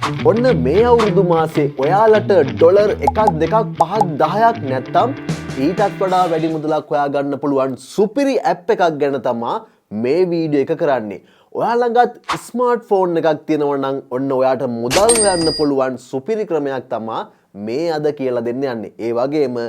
ඔන්න මේ අවුරුදු මාසේ ඔයාලට ඩොලර් 1 2 5 10ක් නැත්තම් ඊටත් වඩා වැඩි මුදලක් හොයාගන්න පුළුවන් සුපිරි ඇප් එකක් ගැන තමා මේ වීඩියෝ එක කරන්නේ. ඔයා ළඟත් ස්මාර්ට් ෆෝන් එකක් තියෙනවා නම් ඔන්න ඔයාට මුදල් හොයන්න පුළුවන් සුපිරි ක්‍රමයක් තමා මේ අද කියලා දෙන්න යන්නේ. ඒ වගේම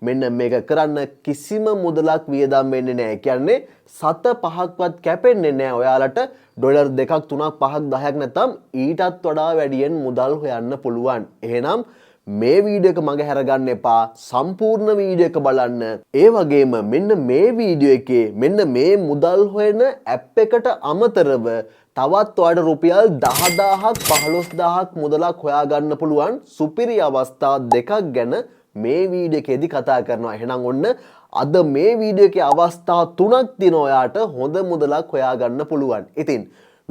මෙන්න මේක කරන්න කිසිම මුදලක් වියදම් වෙන්නේ නැහැ. කියන්නේ සත පහක්වත් කැපෙන්නේ නැහැ. ඔයාලට ඩොලර් 2ක් 3ක් 5ක් 10ක් නැත්නම් ඊටත් වඩා වැඩියෙන් මුදල් හොයන්න පුළුවන්. එහෙනම් මේ වීඩියෝ එක මග හැරගන්න එපා. සම්පූර්ණ වීඩියෝ එක බලන්න. ඒ වගේම මෙන්න මේ වීඩියෝ එකේ මෙන්න මේ මුදල් හොයන ඇප් එකට අමතරව තවත් ඔයාලට රුපියල් 10000ක් 15000ක් මුදලක් හොයාගන්න පුළුවන් සුපිරි අවස්ථා දෙකක් ගැන මේ වීඩියෝ එකේදී කතා කරනවා. එහෙනම් ඔන්න අද මේ වීඩියෝ එකේ අවස්ථා තුනක් තියෙනවා ඔයාට හොඳ මුදලක් හොයාගන්න පුළුවන්. ඉතින්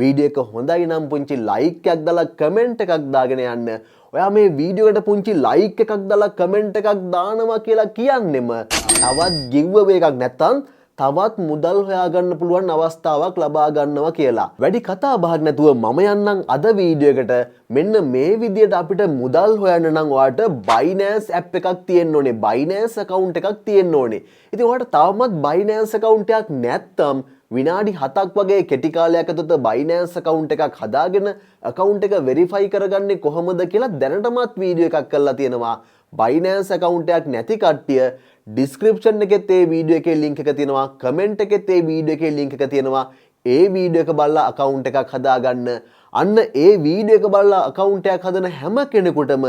වීඩියෝ එක හොඳයි නම් පුංචි ලයික් එකක් දාලා කමෙන්ට් එකක් දාගෙන යන්න. ඔයා මේ වීඩියෝ එකට පුංචි ලයික් එකක් දාලා කමෙන්ට් එකක් දානවා කියලා කියන්නෙම තවත් giveaway එකක් නැත්තම් තවත් මුදල් හොයාගන්න පුළුවන් අවස්ථාවක් ලබා ගන්නවා කියලා. වැඩි කතා බහක් නැතුව මම යන්නම් අද වීඩියෝ එකට. මෙන්න මේ විදියට අපිට මුදල් හොයන්න නම් ඔයාට Binance app එකක් තියෙන්න ඕනේ. Binance account එකක් තියෙන්න ඕනේ. ඉතින් ඔයාට තවමත් Binance account එකක් නැත්නම් විනාඩි 7ක් වගේ කෙටි කාලයක් ඇතුළත Binance account එකක් හදාගෙන account එක verify කරගන්නේ කොහොමද කියලා දැනටමත් වීඩියෝ එකක් කරලා තියෙනවා. Binance account එකක් නැති කට්ටිය description එකෙත් ඒ වීඩියෝ එකේ link එක තියෙනවා. comment එකෙත් ඒ වීඩියෝ එකේ link එක තියෙනවා. ඒ වීඩියෝ එක බලලා account එකක් හදාගන්න. අන්න ඒ වීඩියෝ එක බලලා account එකක් හදන හැම කෙනෙකුටම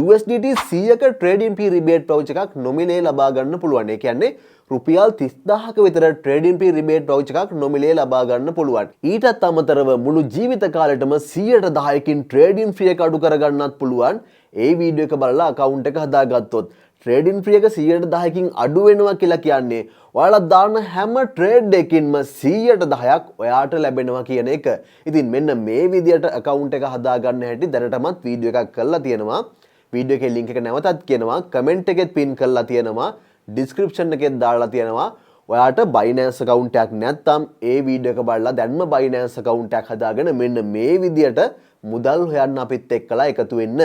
USDT 100ක trading fee rebate voucher එකක් නොමිලේ ලබා ගන්න පුළුවන්. ඒ කියන්නේ රුපියල් 30000ක විතර trading fee rebate voucher එකක් නොමිලේ ලබා ගන්න පුළුවන්. ඊටත් අමතරව මුළු ජීවිත කාලෙටම 110කින් trading fee එක අඩු කරගන්නත් පුළුවන්. ඒ වීඩියෝ එක බලලා account එක හදාගත්තොත් trading fee එක 110කින් අඩු වෙනවා කියලා කියන්නේ ඔයාලා දාන හැම trade එකකින්ම 110ක් ඔයාට ලැබෙනවා කියන එක. ඉතින් මෙන්න මේ විදියට account එක හදාගන්න හැටි දැනටමත් වීඩියෝ එකක් කරලා තියෙනවා. වීඩියෝ එකේ link එක නැවතත් කියනවා. comment එකෙත් pin කරලා තියෙනවා. description එකෙත් දාලා තියෙනවා. ඔයාට Binance account එකක් නැත්නම් ඒ වීඩියෝ එක බලලා දැන්ම Binance account එකක් හදාගෙන මෙන්න මේ විදියට මුදල් හොයන්න අපිත් එක්කලා එකතු වෙන්න.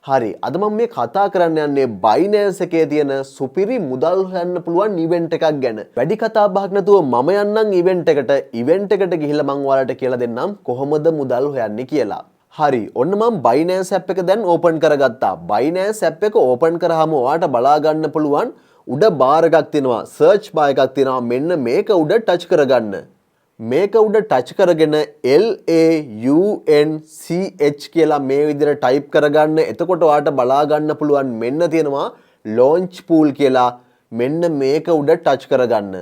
හරි අද මම මේ කතා කරන්න යන්නේ Binance එකේ තියෙන සුපිරි මුදල් හොයන්න පුළුවන් event එකක් ගැන. වැඩි කතා බහක් නැතුව මම යන්නම් event එකට. event එකට ගිහිල්ලා මම ඔයාලට කියලා දෙන්නම් කොහොමද මුදල් හොයන්නේ කියලා. හරි ඔන්න මම Binance app එක දැන් open කරගත්තා. Binance app එක open කරාම ඔයාට බලා ගන්න පුළුවන් උඩ bar එකක් තියෙනවා. search bar එකක් තියෙනවා. මෙන්න මේක උඩ touch කරගන්න. මේක උඩ ටච් කරගෙන LAUNCH කියලා මේ විදිහට ටයිප් කරගන්න. එතකොට ඔයාලට බලා ගන්න පුළුවන් මෙන්න තියෙනවා launch pool කියලා. මෙන්න මේක උඩ ටච් කරගන්න.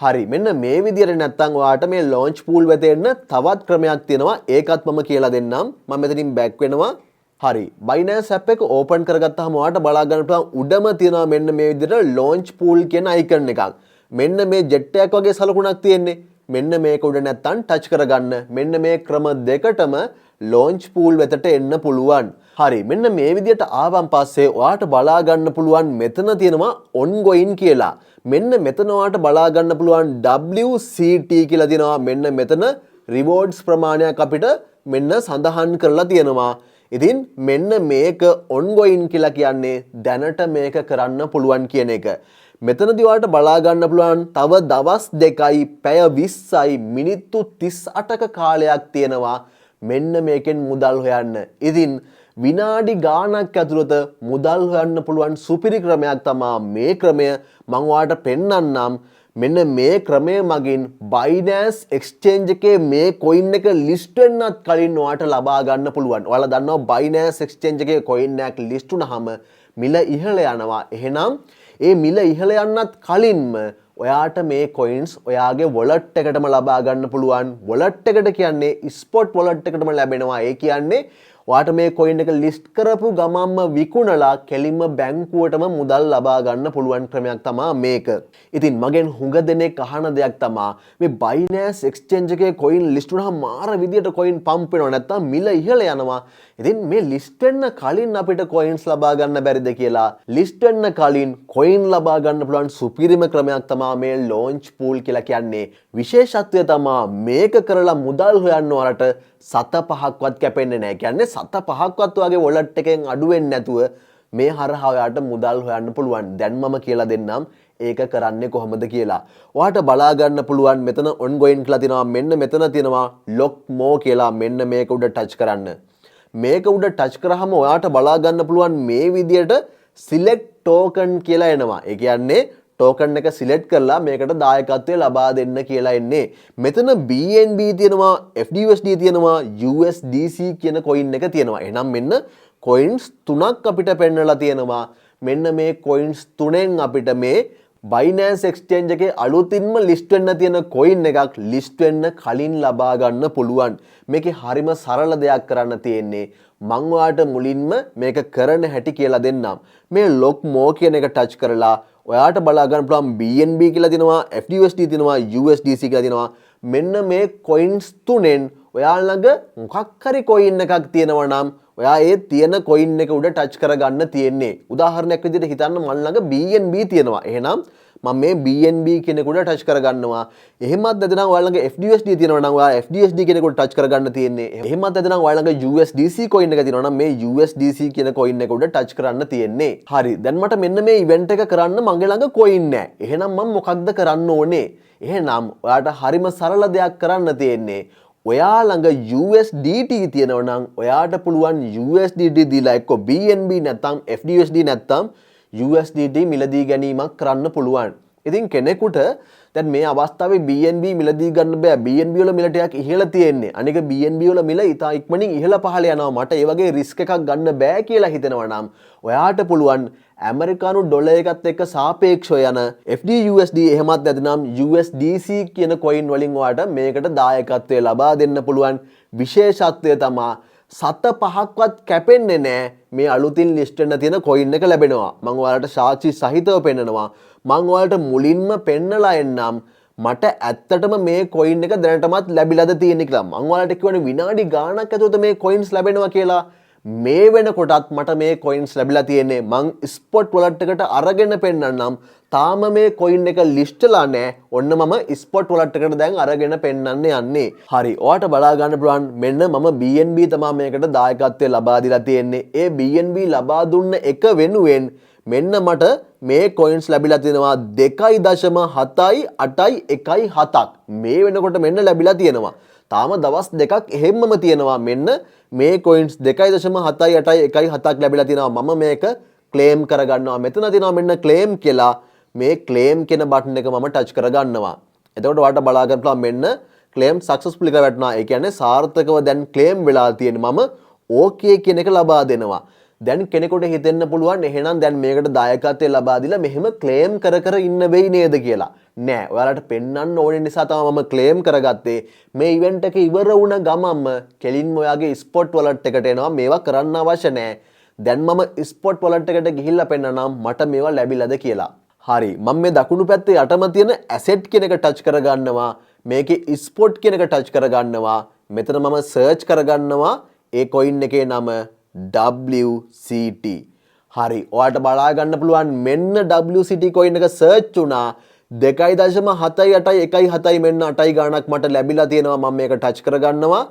හරි මෙන්න මේ විදිහට නැත්තම් ඔයාලට මේ launch pool වෙත එන්න තවත් ක්‍රමයක් තියෙනවා. ඒකත් මම කියලා දෙන්නම්. මම මෙතනින් back වෙනවා. හරි Binance app එක open කරගත්තාම ඔයාලට බලා ගන්න පුළුවන් උඩම තියෙනවා මෙන්න මේ විදිහට launch pool කියන icon එකක්. මෙන්න මේ jet එකක් වගේ සලකුණක් තියෙන්නේ. මෙන්න මේක උඩ නැත්තම් ටච් කරගන්න. මෙන්න මේ ක්‍රම දෙකටම launch pool වෙතට එන්න පුළුවන්. හරි මෙන්න මේ විදිහට ආවන් පස්සේ ඔයාට බලා ගන්න පුළුවන් මෙතන තියෙනවා ongoing කියලා. මෙන්න මෙතන ඔයාට බලා ගන්න පුළුවන් WCT කියලා තියෙනවා. මෙන්න මෙතන rewards ප්‍රමාණයක් අපිට මෙන්න සඳහන් කරලා තියෙනවා. ඉතින් මෙන්න මේක ongoing කියලා කියන්නේ දැනට මේක කරන්න පුළුවන් කියන එක. මෙතනදී ඔයාලට බලා ගන්න පුළුවන් තව දවස් 2යි පැය 20යි මිනිත්තු 38ක කාලයක් තියෙනවා මෙන්න මේකෙන් මුදල් හොයන්න. ඉතින් විනාඩි ගාණක් ඇතුළත මුදල් හොයන්න පුළුවන් සුපිරි ක්‍රමයක් තමයි මේ ක්‍රමය. මම ඔයාලට පෙන්නන්නම්. මෙන්න මේ ක්‍රමය මගින් Binance exchange එකේ මේ coin එක list වෙන්නත් කලින් ඔයාලට ලබා ගන්න පුළුවන්. ඔයාලා දන්නවා Binance exchange එකේ coin එකක් list වුණාම මිල ඉහළ යනවා. එහෙනම් ඒ මිල ඉහළ යන්නත් කලින්ම ඔයාට මේ coins ඔයාගේ wallet එකටම ලබා ගන්න පුළුවන්. wallet එකට කියන්නේ spot wallet එකටම ලැබෙනවා. ඒ කියන්නේ ඔයාට මේ coin එක list කරපු ගමන්ම විකුණලා කෙලින්ම බැංකුවටම මුදල් ලබා ගන්න පුළුවන් ක්‍රමයක් තමයි මේක. ඉතින් මගෙන් හුඟ දෙනෙක් අහන දෙයක් තමයි මේ Binance exchange එකේ coin list වුණාම මාර විදියට coin pump වෙනවා නැත්තම් මිල ඉහළ යනවා. ඉතින් මේ list වෙන්න කලින් අපිට coins ලබා ගන්න බැරිද කියලා list වෙන්න කලින් coin ලබා ගන්න පුළුවන් සුපිරිම ක්‍රමයක් තමයි මේ launch pool කියලා කියන්නේ. විශේෂත්වය තමයි මේක කරලා මුදල් හොයන්න ඔයාලට සත පහක්වත් කැපෙන්නේ නැහැ. කියන්නේ සත පහක්වත් වගේ වොලට් එකෙන් අඩු වෙන්නේ නැතුව මේ හරහා ඔයාට මුදල් හොයන්න පුළුවන්. දැන් මම කියලා දෙන්නම් ඒක කරන්නේ කොහොමද කියලා. ඔයාට බලා ගන්න පුළුවන් මෙතන ongoing කියලා තියෙනවා. මෙන්න මෙතන තියෙනවා lock more කියලා. මෙන්න මේක උඩ ටච් කරන්න. මේක උඩ ටච් කරාම ඔයාට බලා ගන්න පුළුවන් මේ විදියට select token කියලා එනවා. ඒ කියන්නේ token එක select කරලා මේකට දායකත්වය ලබා දෙන්න කියලා එන්නේ. මෙතන BNB තියෙනවා, FDUSD තියෙනවා, USDC කියන coin එක තියෙනවා. එහෙනම් මෙන්න coins තුනක් අපිට පෙන්නලා තියෙනවා. මෙන්න මේ coins තුනෙන් අපිට මේ Binance Exchange එකේ අලුතින්ම list වෙන්න තියෙන coin එකක් list වෙන්න කලින් ලබා ගන්න පුළුවන්. මේකේ හරිම සරල දෙයක් කරන්න තියෙන්නේ. මම ඔයාලට මුලින්ම මේක කරන හැටි කියලා දෙන්නම්. මේ lock more කියන එක touch කරලා ඔයාට බලා ගන්න පුළුවන් BNB කියලා දෙනවා, FDUSD දෙනවා, USDC කියලා දෙනවා. මෙන්න මේ coins තුනෙන් ඔයාලා ළඟ මොකක් හරි coin එකක් තියෙනවා නම් ඔයා ඒ තියෙන coin එක උඩ touch කරගන්න තියෙන්නේ. උදාහරණයක් විදිහට හිතන්න මන් ළඟ BNB තියෙනවා. එහෙනම් මම මේ BNB කෙනෙක් උඩ touch කරගන්නවා. එහෙමත් නැත්නම් ඔයාලා ළඟ FDUSD තියෙනවා නම් ඔයා FDUSD කෙනෙක් උඩ touch කරගන්න තියෙන්නේ. එහෙමත් නැත්නම් ඔයාලා ළඟ USDC coin එක තියෙනවා නම් මේ USDC කියන coin එක උඩ touch කරන්න තියෙන්නේ. හරි. දැන් මට මෙන්න මේ event එක කරන්න මගේ ළඟ coin නැහැ. එහෙනම් මම මොකක්ද කරන්න ඕනේ? එහෙනම් ඔයාට හරිම සරල දෙයක් කරන්න තියෙන්නේ. ඔයා ළඟ USDT තියෙනවා නම් ඔයාට පුළුවන් USDT දීලා එක්ක BNB නැත්නම් FDUSD නැත්නම් USDT මිලදී ගැනීමක් කරන්න පුළුවන්. ඉතින් කෙනෙකුට දැන් මේ අවස්ථාවේ BNB මිලදී ගන්න බෑ. BNB වල මිල ටිකක් ඉහළ තියෙන්නේ. අනික BNB වල මිල ඉතා ඉක්මනින් ඉහළ පහළ යනවා. මට ඒ වගේ රිස්ක් එකක් ගන්න බෑ කියලා හිතනවා නම් ඔයාට පුළුවන් ඇමරිකානු ඩොලර් එකත් එක්ක සාපේක්ෂව යන FDUSD එහෙමත් නැත්නම් USDC කියන coin වලින් ඔයාට මේකට දායකත්වය ලබා දෙන්න පුළුවන්. විශේෂත්වය තමයි සත පහක්වත් කැපෙන්නේ නැහැ. මේ අලුතින් ලිස්ට් වෙන්න තියෙන coin එක ලැබෙනවා. මම ඔයාලට සාක්ෂි සහිතව පෙන්නනවා. මම ඔයාලට මුලින්ම පෙන්නලා එන්නම් මට ඇත්තටම මේ coin එක දැනටමත් ලැබිලාද තියෙන්නේ කියලා. මම ඔයාලට කියවනේ විනාඩි ගාණක් ඇතුළත මේ coins ලැබෙනවා කියලා. මේ වෙනකොටත් මට මේ coins ලැබිලා තියෙන්නේ. මං spot wallet එකට අරගෙන පෙන්නන්නම්. තාම මේ coin එක ලිස්ට්ලා නැහැ. ඔන්න මම spot wallet එකට දැන් අරගෙන පෙන්නන්න යන්නේ. හරි. ඔයාට බලා ගන්න පුළුවන් මෙන්න මම BNB තමයි මේකට දායකත්වය ලබා දීලා තියෙන්නේ. ඒ BNB ලබා දුන්න එක වෙනුවෙන් මෙන්න මට මේ coins ලැබිලා තියෙනවා 2.78117ක්. මේ වෙනකොට මෙන්න ලැබිලා තියෙනවා. තාම දවස් දෙකක් එහෙම්මම තියෙනවා. මෙන්න මේ coins 2.78117ක් ලැබිලා තියෙනවා. මම මේක claim කරගන්නවා. මෙතන තියෙනවා මෙන්න claim කියලා. මේ claim කියන බටන් එක මම touch කරගන්නවා. එතකොට ඔයාලට බලා ගන්න පුළුවන් මෙන්න claim successfully කියලා වැටෙනවා. ඒ කියන්නේ සාර්ථකව දැන් claim වෙලා තියෙන්නේ. මම okay කියන එක ලබා දෙනවා. දැන් කෙනෙකුට හිතෙන්න පුළුවන් එහෙනම් දැන් මේකට දායකත්වය ලබා දීලා මෙහෙම claim කර කර ඉන්න වෙයි නේද කියලා. නෑ. ඔයාලට පෙන්වන්න ඕනේ නිසා තමයි මම claim කරගත්තේ. මේ event එක ඉවර වුණ ගමන්ම කෙලින්ම ඔයාගේ spot wallet එකට එනවා. මේවා කරන්න අවශ්‍ය නෑ. දැන් මම spot wallet එකට ගිහිල්ලා පෙන්නනම් මට මේවා ලැබිලාද කියලා. හරි. මම මේ දකුණු පැත්තේ යටම තියෙන asset කියන එක touch කරගන්නවා. මේකේ spot කියන එක touch කරගන්නවා. මෙතන මම search කරගන්නවා ඒ coin එකේ නම WCT. හරි. ඔයාලට බලා ගන්න පුළුවන් මෙන්න WCT coin එක search වුණා. 2.78117 මෙන්න 8 ගාණක් මට ලැබිලා තියෙනවා. මම මේක ටච් කරගන්නවා.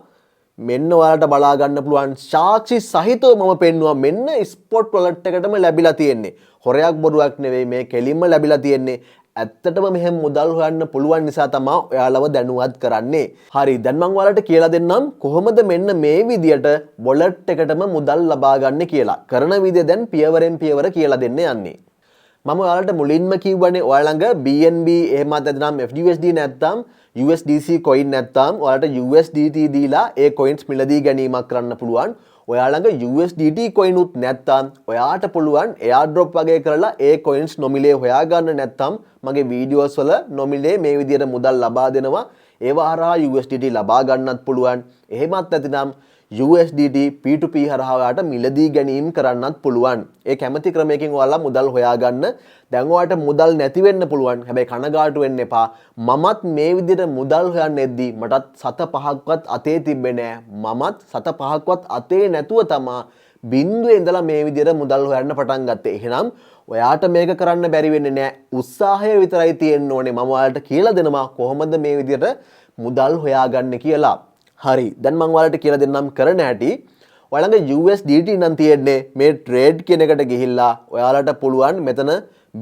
මෙන්න ඔයාලට බලා ගන්න පුළුවන් සාක්ෂි සහිතව මම පෙන්නුවා මෙන්න ස්පොට් වලට් එකටම ලැබිලා තියෙන්නේ. හොරයක් බොරුවක් නෙවෙයි මේ කෙලින්ම ලැබිලා තියෙන්නේ. ඇත්තටම මෙහෙම මුදල් හොයන්න පුළුවන් නිසා තමයි ඔයාලව දැනුවත් කරන්නේ. හරි. දැන් මම ඔයාලට කියලා දෙන්නම් කොහොමද මෙන්න මේ විදියට වොලට් එකටම මුදල් ලබා ගන්න කියලා. කරන විදිය දැන් පියවරෙන් පියවර කියලා දෙන්න යන්නේ. මම ඔයාලට මුලින්ම කිව්වනේ ඔයාලා ළඟ BNB එහෙමත් නැත්නම් FDUSD නැත්නම් USDC coin නැත්නම් ඔයාලට USDT දීලා ඒ coins මිලදී ගැනීමක් කරන්න පුළුවන්. ඔයාලා ළඟ USDT coin උත් නැත්නම් ඔයාට පුළුවන් airdrop වගේ කරලා ඒ coins නොමිලේ හොයාගන්න නැත්නම් මගේ වීඩියෝස් වල නොමිලේ මේ විදියට මුදල් ලබා දෙනවා. ඒවා හරහා USDT ලබා ගන්නත් පුළුවන්. එහෙමත් නැතිනම් USDT P2P හරහා ඔයාට මිලදී ගැනීම කරන්නත් පුළුවන්. ඒ කැමැති ක්‍රමයකින් ඔයාලා මුදල් හොයාගන්න. දැන් ඔයාට මුදල් නැති වෙන්න පුළුවන්. හැබැයි කනගාටු වෙන්න එපා. මමත් මේ විදිහට මුදල් හොයන්නේද්දි මටත් සත පහක්වත් අතේ තිබ්බේ නෑ. මමත් සත පහක්වත් අතේ නැතුව තමා බින්දුවේ ඉඳලා මේ විදිහට මුදල් හොයන්න පටන් ගත්තේ. එහෙනම් ඔයාට මේක කරන්න බැරි වෙන්නේ නෑ. උත්සාහය විතරයි තියෙන්න ඕනේ. මම ඔයාලට කියලා දෙනවා කොහොමද මේ විදිහට මුදල් හොයාගන්නේ කියලා. හරි. දැන් මම ඔයාලට කියලා දෙන්නම් කරන හැටි. ඔයාලගේ USDT නම් තියෙන්නේ මේ trade කියන එකට ගිහිල්ලා ඔයාලට පුළුවන් මෙතන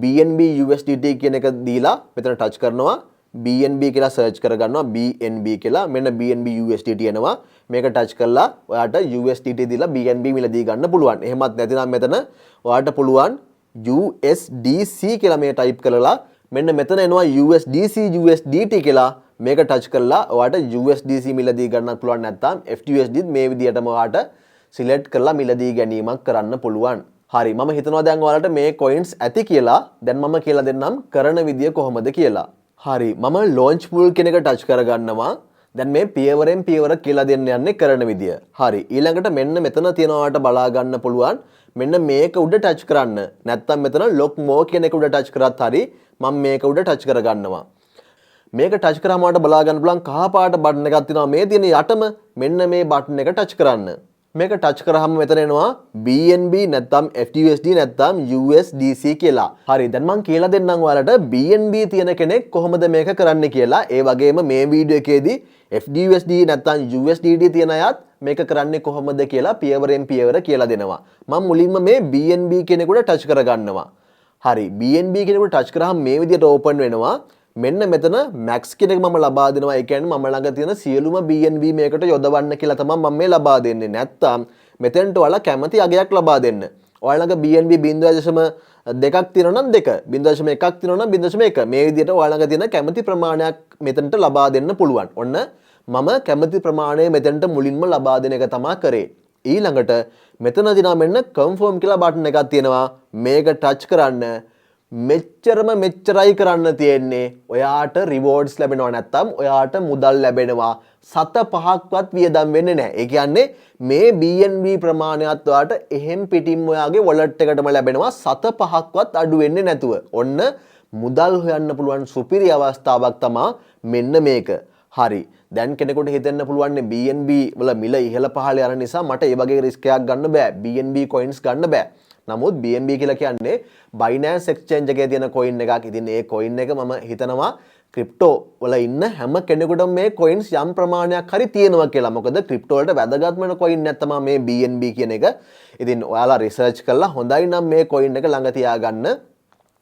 BNB USDT කියන එක දීලා මෙතන touch කරනවා. BNB කියලා search කරගන්නවා. BNB කියලා මෙන්න BNB USDT එනවා. මේක touch කරලා ඔයාලට USDT දීලා BNB මිලදී ගන්න පුළුවන්. එහෙමත් නැතිනම් මෙතන ඔයාලට පුළුවන් USDC කියලා මේ type කරලා මෙන්න මෙතන එනවා USDC USDT කියලා මේක touch කරලා ඔයාලට USDC මිලදී ගන්නත් පුළුවන්. නැත්නම් FTUSD මේ විදිහටම ඔයාලට select කරලා මිලදී ගැනීමක් කරන්න පුළුවන්. හරි මම හිතනවා දැන් ඔයාලට මේ coins ඇති කියලා. දැන් මම කියලා දෙන්නම් කරන විදිය කොහොමද කියලා. හරි මම launch pool කියන එක touch කරගන්නවා. දැන් මේ පියවරෙන් පියවර කියලා දෙන්න යන්නේ කරන විදිය. හරි ඊළඟට මෙන්න මෙතන තියෙනවාට බලා ගන්න පුළුවන්. මෙන්න මේක උඩ touch කරන්න. නැත්නම් මෙතන lock more කියන එක උඩ touch කරත් හරි මම මේක උඩ touch කරගන්නවා. මේක touch කරාම ඔයාලට බලා ගන්න පුළුවන් කහ පාට බටන් එකක් තියෙනවා මේ තියෙන යටම මෙන්න මේ බටන් එක touch කරන්න. මේක touch කරාම මෙතන එනවා BNB නැත්නම් FTUSD නැත්නම් USDC කියලා. හරි දැන් මම කියලා දෙන්නම් ඔයාලට BNB තියෙන කෙනෙක් කොහොමද මේක කරන්නේ කියලා. ඒ වගේම මේ වීඩියෝ එකේදී FTUSD නැත්නම් USDT තියෙන අයත් මේක කරන්නේ කොහොමද කියලා පියවරෙන් පියවර කියලා දෙනවා. මම මුලින්ම මේ BNB කෙනෙකුට touch කරගන්නවා. හරි BNB කෙනෙකුට touch කරාම මේ විදිහට open වෙනවා. මෙන්න මෙතන max කියන එක මම ලබා දෙනවා. ඒ කියන්නේ මම ළඟ තියෙන සියලුම BNB මේකට යොදවන්න කියලා තමයි මම මේ ලබා දෙන්නේ. නැත්තම් මෙතෙන්ට ඔයාලා කැමති අගයක් ලබා දෙන්න. ඔයාලා ළඟ BNB 0.2ක් තියෙනවා නම් 2, 0.1ක් තියෙනවා නම් 0.1. මේ විදිහට ඔයාලා ළඟ තියෙන කැමති ප්‍රමාණයක් මෙතනට ලබා දෙන්න පුළුවන්. ඔන්න මම කැමති ප්‍රමාණය මෙතනට මුලින්ම ලබා දෙන එක තමයි කරේ. ඊළඟට මෙතන දිනා මෙන්න confirm කියලා බටන් එකක් තියෙනවා. මේක touch කරන්න. මෙච්චරයි කරන්න තියෙන්නේ ඔයාට rewards ලැබෙනවා නැත්නම් ඔයාට මුදල් ලැබෙනවා 7-5ක්වත් වියදම් වෙන්නේ නැහැ. ඒ කියන්නේ මේ BNB ප්‍රමාණයත් ඔයාට එහෙම් පිටින්ම ඔයාගේ wallet එකටම ලැබෙනවා 7-5ක්වත් අඩු වෙන්නේ නැතුව. ඔන්න මුදල් හොයන්න පුළුවන් සුපිරි අවස්ථාවක් තමයි මෙන්න මේක. හරි. දැන් කෙනෙකුට හිතෙන්න පුළුවන් BNB වල මිල ඉහළ පහළ යන නිසා මට ඒ වගේ රිස්ක් එකක් ගන්න බෑ. BNB coins ගන්න බෑ. නමුත් BNB කියලා කියන්නේ Binance Exchange එකේ තියෙන coin එකක්. ඉතින් ඒ coin එක මම හිතනවා crypto වල ඉන්න හැම කෙනෙකුටම මේ coins යම් ප්‍රමාණයක් හරි තියෙනවා කියලා. මොකද crypto වලට වැදගත්ම වෙන coin එක තමයි මේ BNB කියන එක. ඉතින් ඔයාලා research කරලා හොඳයි නම් මේ coin එක ළඟ තියාගන්න.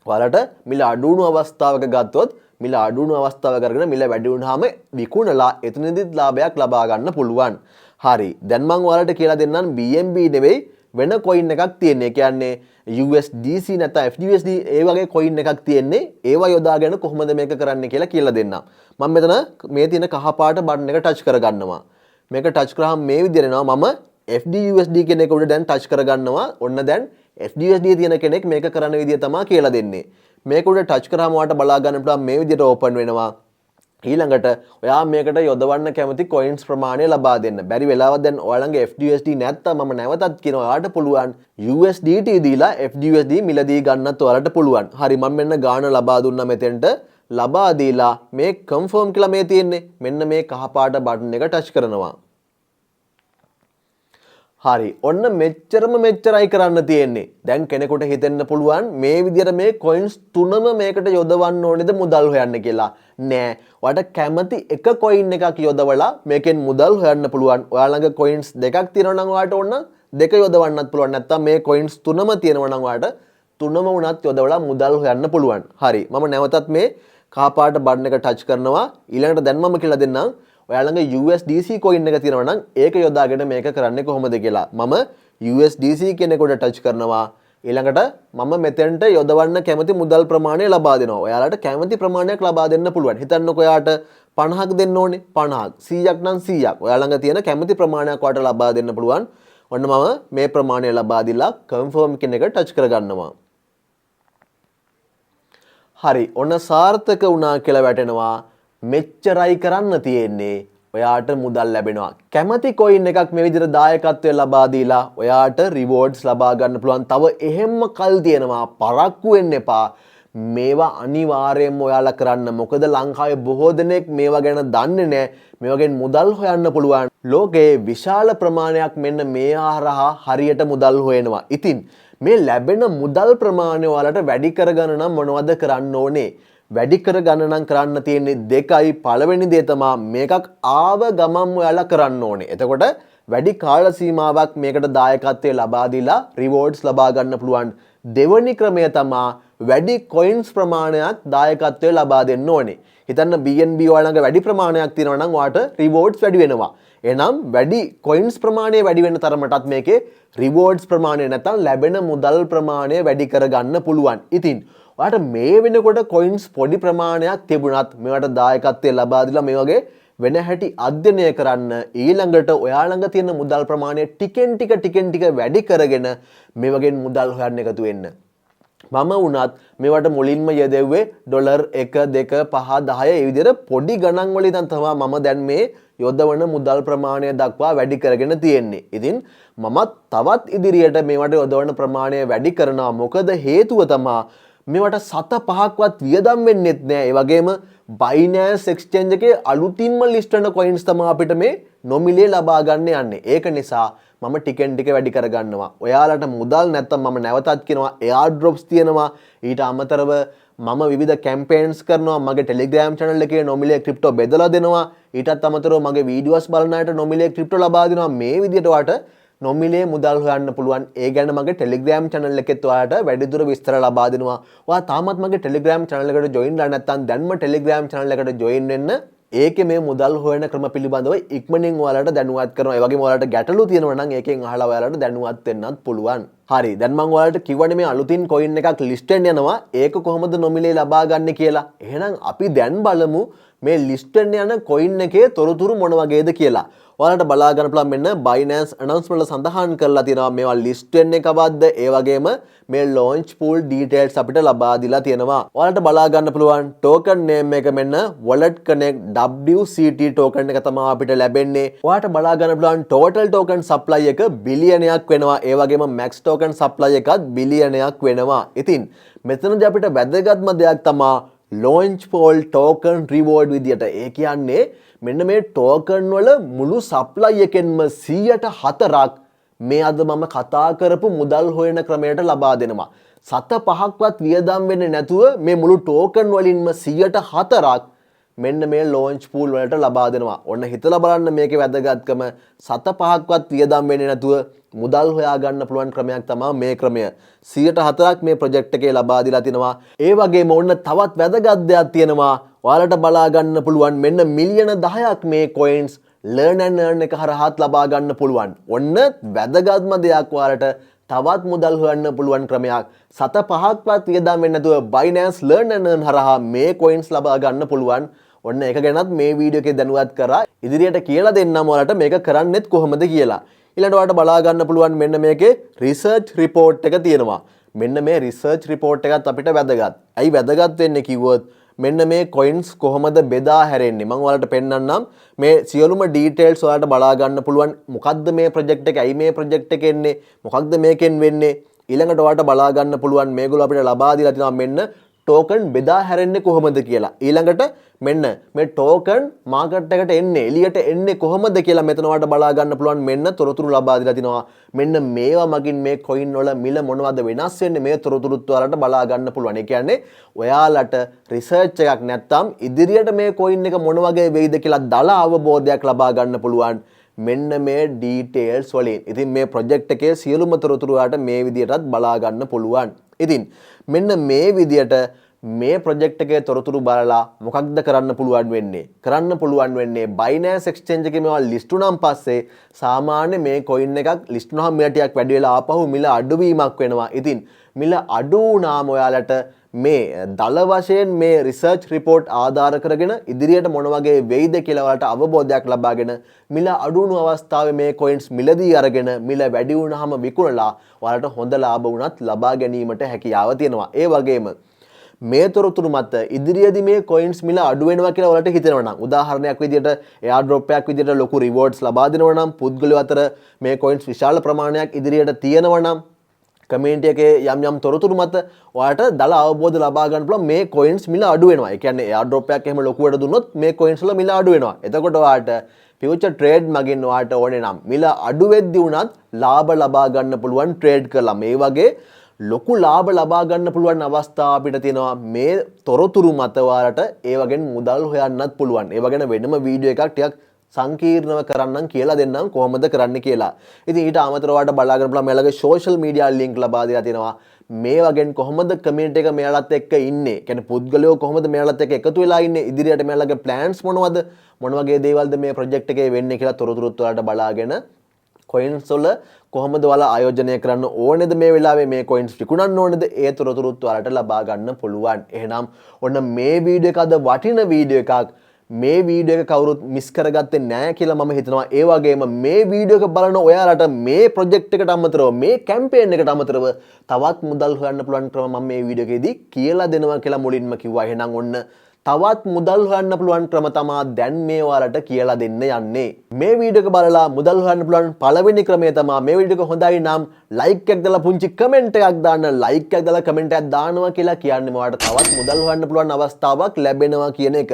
ඔයාලට මිල අඩු වුණු අවස්ථාවක ගත්තොත් මිල අඩු වුණු අවස්ථාවක කරගෙන මිල වැඩි වුණාම විකුණලා එතනදිත් ලාභයක් ලබා ගන්න පුළුවන්. හරි. දැන් මම ඔයාලට කියලා දෙන්නම් BNB නෙවෙයි වෙන coin එකක් තියෙන්නේ. ඒ කියන්නේ USDC නැත්නම් FTUSD ඒ වගේ coin එකක් තියෙන්නේ. ඒවා යොදාගෙන කොහොමද මේක කරන්නේ කියලා දෙන්නම්. මම මෙතන මේ තියෙන කහ පාට බටන් එක touch කරගන්නවා. මේක touch කරාම මේ විදිහට එනවා. මම FDUSD කියන එක උඩ දැන් touch කරගන්නවා. ඔන්න දැන් FDUSD තියෙන කෙනෙක් මේක කරන විදිය තමයි කියලා දෙන්නේ. මේක උඩ touch කරාම ඔයාලට බලා ගන්න පුළුවන් මේ විදිහට open වෙනවා. ඊළඟට ඔයා මේකට යොදවන්න කැමති coins ප්‍රමාණය ලබා දෙන්න. බැරි වෙලාවක් දැන් ඔයාලගේ FDUSD නැත්තම් මම නැවතත් කියනවා ඔයාලට පුළුවන් USDT දීලා FDUSD මිලදී ගන්නත් ඔයාලට පුළුවන්. හරි මම මෙන්න ගාණ ලබා දුන්නා මෙතෙන්ට. ලබා දීලා මේ confirm කියලා මේ තියෙන්නේ. මෙන්න මේ කහ පාට බටන් එක touch කරනවා. හරි ඔන්න මෙච්චරයි කරන්න තියෙන්නේ. දැන් කෙනෙකුට හිතෙන්න පුළුවන් මේ විදිහට මේ coins තුනම මේකට යොදවන්න ඕනේද මුදල් හොයන්න කියලා. නෑ. ඔයාලට කැමති එක coin එකක් යොදවලා මේකෙන් මුදල් හොයන්න පුළුවන්. ඔයාලා ළඟ coins දෙකක් තියෙනවා නම් ඔයාලට ඕන දෙක යොදවන්නත් පුළුවන්. නැත්නම් මේ coins තුනම තියෙනවා නම් ඔයාලට තුනම උනත් යොදවලා මුදල් හොයන්න පුළුවන්. හරි. මම නැවතත් මේ කහ පාට බටන් එක touch කරනවා. ඊළඟට දැන් මම කියලා දෙන්නම් ඔයාලගේ USDC coin එක තියෙනවා නම් ඒක යොදාගෙන මේක කරන්නේ කොහොමද කියලා. මම USDC කෙනෙකුට touch කරනවා. ඊළඟට මම මෙතෙන්ට යොදවන්න කැමති මුදල් ප්‍රමාණය ලබා දෙනවා. ඔයාලට කැමති ප්‍රමාණයක් ලබා දෙන්න පුළුවන්. හිතන්නකෝ ඔයාට 50ක් දෙන්න ඕනේ 50ක් 100ක් නම් 100ක්. ඔයාලා ළඟ තියෙන කැමති ප්‍රමාණයක් ඔයාලට ලබා දෙන්න පුළුවන්. ඔන්න මම මේ ප්‍රමාණය ලබා දීලා confirm කියන එක touch කරගන්නවා. හරි ඔන්න සාර්ථක වුණා කියලා වැටෙනවා. මෙච්චරයි කරන්න තියෙන්නේ. ඔයාට මුදල් ලැබෙනවා. කැමති coin එකක් මේ විදිහට දායකත්වය ලබා දීලා ඔයාට rewards ලබා ගන්න පුළුවන්. තව එහෙම්ම කල් තියෙනවා. පරක්කු වෙන්න එපා. මේවා අනිවාර්යයෙන්ම ඔයාලා කරන්න. මොකද ලංකාවේ බොහෝ දෙනෙක් මේවා ගැන දන්නේ නැහැ. මේ වගේ මුදල් හොයන්න පුළුවන්. ලෝකේ විශාල ප්‍රමාණයක් මෙන්න මේ හරහා හරියට මුදල් හොයනවා. ඉතින් මේ ලැබෙන මුදල් ප්‍රමාණය ඔයාලට වැඩි කරගන්න නම් මොනවද කරන්න ඕනේ? වැඩි කරගන්න නම් කරන්න තියෙන්නේ දෙකයි. පළවෙනි දේ තමයි මේකක් ආව ගමන් ඔයාලා කරන්න ඕනේ. එතකොට වැඩි කාල සීමාවක් මේකට දායකත්වයේ ලබා දීලා රිවෝඩ්ස් ලබා ගන්න පුළුවන්. දෙවැනි ක්‍රමය තමයි වැඩි කොයින්ස් ප්‍රමාණයක් දායකත්වයේ ලබා දෙන්න ඕනේ. හිතන්න BNB ඔයාලඟ වැඩි ප්‍රමාණයක් තියෙනවා නම් ඔයාට රිවෝඩ්ස් වැඩි වෙනවා. එනම් වැඩි කොයින්ස් ප්‍රමාණය වැඩි වෙන තරමටත් මේකේ රිවෝඩ්ස් ප්‍රමාණය නැත්නම් ලැබෙන මුදල් ප්‍රමාණය වැඩි කරගන්න පුළුවන්. ඉතින් ඔයාට මේ වෙනකොට කොයින්ස් පොඩි ප්‍රමාණයක් තිබුණත් මේවට දායකත්වය ලබා දීලා මේ වගේ වෙන හැටි අධ්‍යයනය කරන්න ඊළඟට ඔයා ළඟ තියෙන මුදල් ප්‍රමාණය ටිකෙන් ටික වැඩි කරගෙන මේ වගේ මුදල් හොයන්න එකතු වෙන්න. මම වුණත් මේවට මුලින්ම යෙදෙව්වේ ඩොලර් 1 2 5 10 ඒ විදිහට පොඩි ගණන් වලින් තමයි මම දැන් මේ යොදවන මුදල් ප්‍රමාණය දක්වා වැඩි කරගෙන තියෙන්නේ. ඉතින් මමත් තවත් ඉදිරියට මේවට යොදවන ප්‍රමාණය වැඩි කරනවා. මොකද හේතුව තමයි මේවට සත පහක්වත් වියදම් වෙන්නෙත් නෑ. ඒ වගේම Binance Exchange එකේ අලුතින්ම ලිස්ට් වෙන coins තමයි අපිට මේ නොමිලේ ලබා ගන්න යන්නේ. ඒක නිසා මම ටිකෙන් ටික වැඩි කරගන්නවා. ඔයාලට මුදල් නැත්තම් මම නැවතත් කියනවා airdrops තියෙනවා. ඊට අමතරව මම විවිධ කැම්පේන්ස් කරනවා. මගේ Telegram channel එකේ නොමිලේ ක්‍රිප්ටෝ බෙදලා දෙනවා. ඊටත් අමතරව මගේ වීඩියෝස් බලන අයට නොමිලේ ක්‍රිප්ටෝ ලබා දෙනවා. මේ විදිහට ඔයාලට නොමිලේ මුදල් හොයන්න පුළුවන්. ඒ ගැන මගේ Telegram channel එකෙත් ඔයාලට වැඩිදුර විස්තර ලබා දෙනවා. ඔයා තාමත් මගේ Telegram channel එකට join වෙලා නැත්නම් දැන්ම Telegram channel එකට join වෙන්න. ඒකේ මේ මුදල් හොයන ක්‍රම පිළිබඳව ඉක්මනින් ඔයාලට දැනුවත් කරනවා. ඒ වගේම ඔයාලට ගැටලු තියෙනවා නම් ඒකෙන් අහලා ඔයාලට දැනුවත් වෙන්නත් පුළුවන්. හරි. දැන් මම ඔයාලට කිව්වනේ මේ අලුතින් coin එකක් list වෙන්න යනවා. ඒක කොහොමද නොමිලේ ලබා ගන්න කියලා. එහෙනම් අපි දැන් බලමු මේ list වෙන්න යන coin එකේ තොරතුරු මොන වගේද කියලා. ඔයාලට බලා ගන්න පුළුවන් මෙන්න Binance announcement වල සඳහන් කරලා තියෙනවා මේවා list වෙන්නේ කවද්ද. ඒ වගේම මේ launch pool details අපිට ලබා දීලා තියෙනවා. ඔයාලට බලා ගන්න පුළුවන් token name එක මෙන්න Wallet Connect WCT token එක තමයි අපිට ලැබෙන්නේ. ඔයාලට බලා ගන්න පුළුවන් total token supply එක බිලියනයක් වෙනවා. ඒ වගේම max token supply එකත් බිලියනයක් වෙනවා. ඉතින් මෙතනදී අපිට වැදගත්ම දෙයක් තමයි launch pool token reward විදියට. ඒ කියන්නේ මෙන්න මේ token වල මුළු supply එකෙන්ම 104ක් මේ අද මම කතා කරපු මුදල් හොයන ක්‍රමයට ලබා දෙනවා. 7-5ක්වත් වියදම් වෙන්නේ නැතුව මේ මුළු token වලින්ම 104ක් මෙන්න මේ launch pool වලට ලබා දෙනවා. ඔන්න හිතලා බලන්න මේකේ වැදගත්කම. 7-5ක්වත් වියදම් වෙන්නේ නැතුව මුදල් හොයා ගන්න පුළුවන් ක්‍රමයක් තමයි මේ ක්‍රමය. 104ක් මේ project එකේ ලබා දීලා තිනවා. ඒ වගේම ඔන්න තවත් වැදගත් දෙයක් තියෙනවා. ඔයාලට බලා ගන්න පුළුවන් මෙන්න මිලියන 10ක් මේ coins learn and earn එක හරහාත් ලබා ගන්න පුළුවන්. ඔන්න වැදගත්ම දෙයක් ඔයාලට තවත් මුදල් හොයන්න පුළුවන් ක්‍රමයක්. 7-5ක්වත් වියදම් වෙන්නේ නැතුව Binance learn and earn හරහා මේ coins ලබා ගන්න පුළුවන්. ඔන්න ඒක ගැනත් මේ වීඩියෝ එකේ දැනුවත් කරා. ඉදිරියට කියලා දෙන්නම් ඔයාලට මේක කරන්නෙත් කොහොමද කියලා. ඊළඟට ඔයාලට බලා ගන්න පුළුවන් මෙන්න මේකේ research report එක තියෙනවා. මෙන්න මේ research report එකත් අපිට වැදගත්. ඇයි වැදගත් වෙන්නේ කිව්වොත් මෙන්න මේ coins කොහොමද බෙදා හැරෙන්නේ මම ඔයාලට පෙන්නන්නම්. මේ සියලුම details ඔයාලට බලා ගන්න පුළුවන්. මොකක්ද මේ project එක? ඇයි මේ project එක එන්නේ? මොකක්ද මේකෙන් වෙන්නේ? ඊළඟට ඔයාලට බලා ගන්න පුළුවන් මේගොල්ලෝ අපිට ලබා දීලා තියෙනවා මෙන්න token බෙදා හැරෙන්නේ කොහොමද කියලා. ඊළඟට මෙන්න මේ token market එකට එන්නේ එළියට එන්නේ කොහොමද කියලා මෙතන ඔයාලට බලා ගන්න පුළුවන්. මෙන්න තොරතුරු ලබා දීලා තිනවා. මෙන්න මේවා මගින් මේ coin වල මිල මොනවද වෙනස් වෙන්නේ මේ තොරතුරුත් ඔයාලට බලා ගන්න පුළුවන්. ඒ කියන්නේ ඔයාලට research එකක් නැත්තම් ඉදිරියට මේ coin එක මොන වගේ වෙයිද කියලා දල අවබෝධයක් ලබා ගන්න පුළුවන්. මෙන්න මේ details වලින්. ඉතින් මේ project එකේ සියලුම තොරතුරු ඔයාලට මේ විදියටත් බලා ගන්න පුළුවන්. ඉතින් මෙන්න මේ විදියට මේ project එකේ තොරතුරු බලලා මොකක්ද කරන්න පුළුවන් වෙන්නේ? කරන්න පුළුවන් වෙන්නේ Binance Exchange එකේ මේවා list වුණාන් පස්සේ සාමාන්‍ය මේ coin එකක් list වුණාම මිල ටිකක් වැඩි වෙලා ආපහු මිල අඩුවීමක් වෙනවා. ඉතින් මිල අඩු වුණාම ඔයාලට මේ දල වශයෙන් මේ research report ආධාර කරගෙන ඉදිරියට මොන වගේ වෙයිද කියලා ඔයාලට අවබෝධයක් ලබාගෙන මිල අඩු වුණු අවස්ථාවේ මේ coins මිලදී අරගෙන මිල වැඩි වුණාම විකුණලා ඔයාලට හොඳ ලාභ වුණත් ලබා ගැනීමට හැකියාව තියෙනවා. ඒ වගේම මේ තොරතුරු මත ඉදිරියේදී මේ coins මිල අඩු වෙනවා කියලා ඔයාලට හිතෙනවා නම් උදාහරණයක් විදිහට airdrop එකක් විදිහට ලොකු rewards ලබා දෙනවා නම් පුද්ගලයෝ අතර මේ coins විශාල ප්‍රමාණයක් ඉදිරියට තියෙනවා නම් community එකේ යම් තොරතුරු මත ඔයාලට දල අවබෝධ ලබා ගන්න පුළුවන් මේ coins මිල අඩු වෙනවා. ඒ කියන්නේ airdrop එකක් එහෙම ලොකුවට දුන්නොත් මේ coins වල මිල අඩු වෙනවා. එතකොට ඔයාලට future trade මගින් ඔයාලට ඕනේ නම් මිල අඩු වෙද්දී උනත් ලාභ ලබා ගන්න පුළුවන් trade කරලා මේ වගේ ලොකු ලාභ ලබා ගන්න පුළුවන් අවස්ථා අපිට තියෙනවා මේ තොරතුරු මත ඔයාලට ඒව ගැන මුදල් හොයන්නත් පුළුවන්. ඒව ගැන වෙනම වීඩියෝ එකක් ටිකක් සංකීර්ණව කරන්නම් කියලා දෙන්නම් කොහොමද කරන්න කියලා. ඉතින් ඊට අමතරව ඔයාලට බලා ගන්න පුළුවන් මෙයාලගේ සෝෂල් මීඩියා ලින්ක් ලබා දීලා තියෙනවා. මේ වගේ කොහොමද කමියුනිටි එක මෙයාලත් එක්ක ඉන්නේ? කියන්නේ පුද්ගලයෝ කොහොමද මෙයාලත් එක්ක එකතු වෙලා ඉන්නේ? ඉදිරියට මෙයාලගේ ප්ලෑන්ස් මොනවද? මොන වගේ දේවල්ද මේ ප්‍රොජෙක්ට් එකේ වෙන්නේ කියලා තොරතුරුත් ඔයාලට බලාගෙන කොයින්ස් වල කොහොමද ඔයාලා ආයෝජනය කරන්න ඕනේද මේ වෙලාවේ මේ කොයින්ස් විකුණන්න ඕනේද ඒ තොරතුරුත් ඔයාලට ලබා ගන්න පුළුවන්. එහෙනම් ඔන්න මේ වීඩියෝ එක අද වටින වීඩියෝ එකක්. මේ වීඩියෝ එක කවුරුත් මිස් කරගත්තේ නැහැ කියලා මම හිතනවා. ඒ වගේම මේ වීඩියෝ එක බලන ඔයාලට මේ ප්‍රොජෙක්ට් එකට අමතරව මේ කැම්පේන් එකට අමතරව තවත් මුදල් හොයන්න පුළුවන් ක්‍රම මම මේ වීඩියෝ එකේදී කියලා දෙනවා කියලා මුලින්ම කිව්වා. එහෙනම් ඔන්න තවත් මුදල් හොයන්න පුළුවන් ක්‍රම තමා දැන් මේ ඔයාලට කියලා දෙන්න යන්නේ. මේ වීඩියෝ එක බලලා මුදල් හොයන්න පුළුවන් පළවෙනි ක්‍රමය තමා මේ වීඩියෝ එක හොඳයි නම් ලයික් එකක් දාලා පුංචි කමෙන්ට් එකක් දාන්න. ලයික් එකක් දාලා කමෙන්ට් එකක් දානවා කියලා කියන්නේ ඔයාලට තවත් මුදල් හොයන්න පුළුවන් අවස්ථාවක් ලැබෙනවා කියන එක.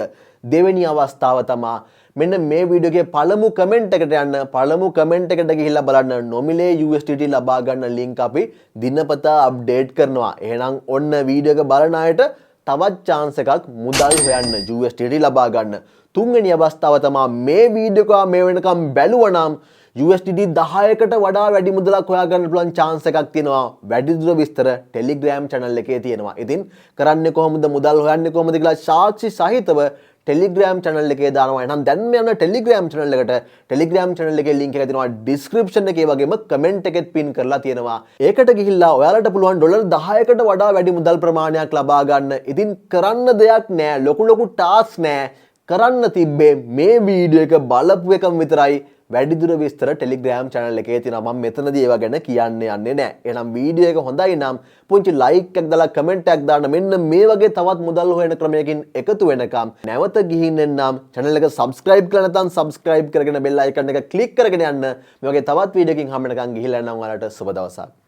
දෙවෙනි අවස්ථාව තමා මෙන්න මේ වීඩියෝ එකේ පළමු කමෙන්ට් එකට යන්න. පළමු කමෙන්ට් එකට ගිහිල්ලා බලන්න නොමිලේ USDT ලබා ගන්න ලින්ක් අපි දිනපතා අප්ඩේට් කරනවා. එහෙනම් ඔන්න වීඩියෝ එක බලන අයට තවත් chance එකක් මුදල් හොයන්න USDT ලබා ගන්න. තුන්වෙනි අවස්ථාව තමයි මේ වීඩියෝ එක මේ වෙනකම් බැලුවනම් USDT 10කට වඩා වැඩි මුදලක් හොයා ගන්න පුළුවන් chance එකක් තියෙනවා. වැඩිදුර විස්තර Telegram channel එකේ තියෙනවා. ඉතින් කරන්නේ කොහොමද මුදල් හොයන්නේ කොහොමද කියලා සාක්ෂි සහිතව Telegram channel එකේ දානවා. එහෙනම් දැන් මේ යන Telegram channel එකට Telegram channel එකේ link එක තියෙනවා description එකේ වගේම comment එකෙත් pin කරලා තියෙනවා. ඒකට ගිහිල්ලා ඔයාලට පුළුවන් ඩොලර් 10කට වඩා වැඩි මුදල් ප්‍රමාණයක් ලබා ගන්න. ඉතින් කරන්න දෙයක් නෑ. ලොකු task නෑ. කරන්න තිබ්බේ මේ වීඩියෝ එක බලපු එකම විතරයි. වැඩිදුර විස්තර Telegram channel එකේ තියෙනවා. මම මෙතනදී ඒවා ගැන කියන්න යන්නේ නැහැ. එහෙනම් වීඩියෝ එක හොඳයි නම් පුංචි like එකක් දාලා comment එකක් දාන්න. මෙන්න මේ වගේ තවත් මුදල් හොයන ක්‍රමයකින් එකතු වෙනකම් නැවත ගිහින් එන්නම් channel එක subscribe කරලා නැත්නම් subscribe කරගෙන bell icon එක click කරගෙන යන්න. මේ වගේ තවත් වීඩියෝකින් හම්බ වෙනකම් ගිහිල්ලා යන්න ඔයාලට සුබ දවසක්.